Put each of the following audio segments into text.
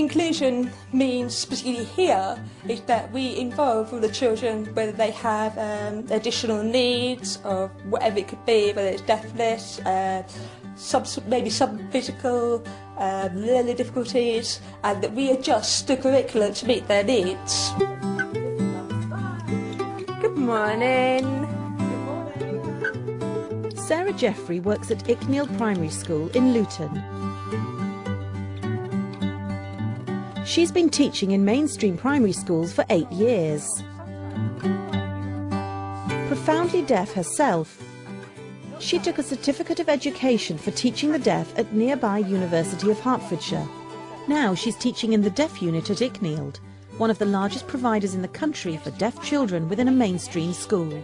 Inclusion means, specifically here, is that we involve all the children, whether they have additional needs or whatever it could be, whether it's deafness, maybe some physical learning difficulties, and that we adjust the curriculum to meet their needs. Good morning. Sarah Jeffrey works at Icknield Primary School in Luton. She's been teaching in mainstream primary schools for 8 years. Profoundly deaf herself, she took a certificate of education for teaching the deaf at nearby University of Hertfordshire. Now she's teaching in the deaf unit at Icknield, one of the largest providers in the country for deaf children within a mainstream school.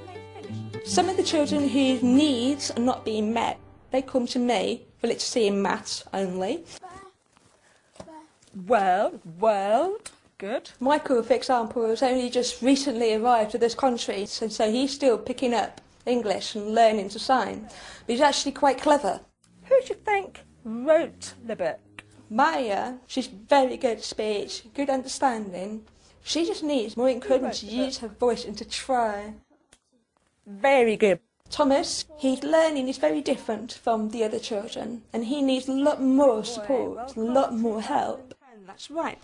Some of the children whose needs are not being met, they come to me for literacy and maths only. World, good. Michael, for example, has only just recently arrived to this country, so he's still picking up English and learning to sign. But he's actually quite clever. Who do you think wrote the book? Maya. She's very good at speech, good understanding. She just needs more encouragement to use her voice and to try. Very good. Thomas, his learning is very different from the other children, and he needs a lot more support, a lot more help. That's right.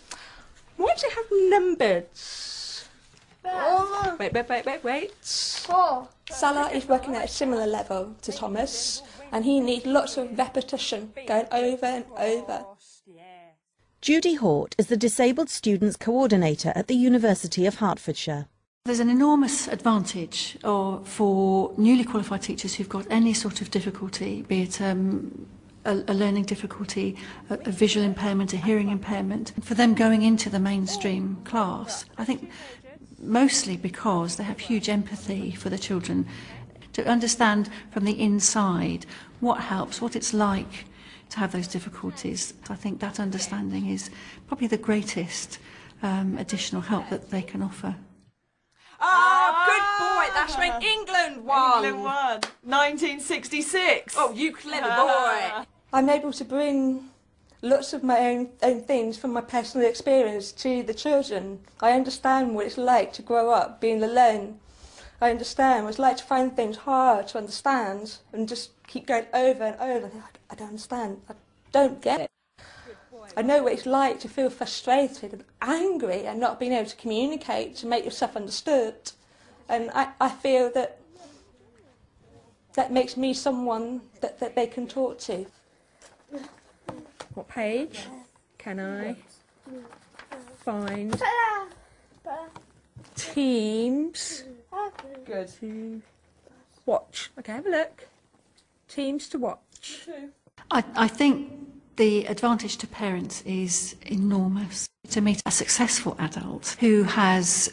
Why do you have numbers? Wait. 4. Salah is working at a similar level to Thomas, and he needs lots of repetition, going over and over. Judy Hort is the Disabled Students Coordinator at the University of Hertfordshire. There's an enormous advantage for newly qualified teachers who've got any sort of difficulty, be it a learning difficulty, a visual impairment, a hearing impairment, for them going into the mainstream class. I think mostly because they have huge empathy for the children, to understand from the inside what helps, what it's like to have those difficulties. I think that understanding is probably the greatest additional help that they can offer. Oh, good boy, that's when England won. England won. 1966. Oh, you clever boy. I'm able to bring lots of my own things from my personal experience to the children. I understand what it's like to grow up being alone. I understand what it's like to find things hard to understand and just keep going over and over. I don't understand. I don't get it. I know what it's like to feel frustrated and angry and not being able to communicate, to make yourself understood. And I feel that makes me someone that they can talk to. What page can I find teams Good. to watch? Okay, have a look. Teams to watch. I think the advantage to parents is enormous. To meet a successful adult who has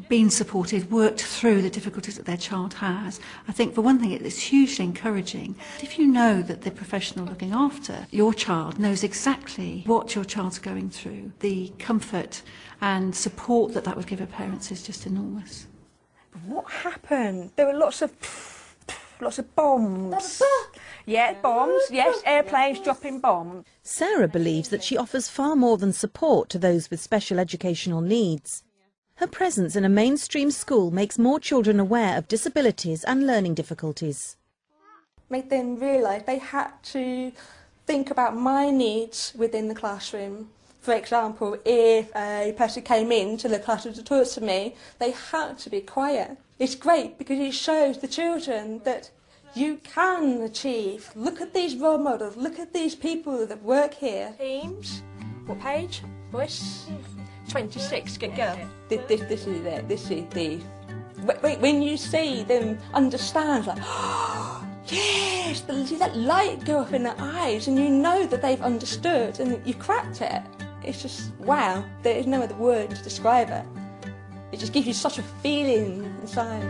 been supported, worked through the difficulties that their child has, I think for one thing it's hugely encouraging. If you know that the professional looking after your child knows exactly what your child's going through, the comfort and support that would give a parent is just enormous. What happened? There were lots of bombs. Yeah, bombs. Yes, airplanes dropping bombs. Sarah believes that she offers far more than support to those with special educational needs. Her presence in a mainstream school makes more children aware of disabilities and learning difficulties. Made them realise they had to think about my needs within the classroom. For example, if a person came into the classroom to talk to me, they had to be quiet. It's great because it shows the children that you can achieve. Look at these role models, look at these people that work here. Teams, what page? Voice? 26, good girl. This is it, this is the... When you see them understand, like, oh, yes, see that light go up in their eyes and you know that they've understood and you've cracked it. It's just, wow, there is no other word to describe it. It just gives you such a feeling inside.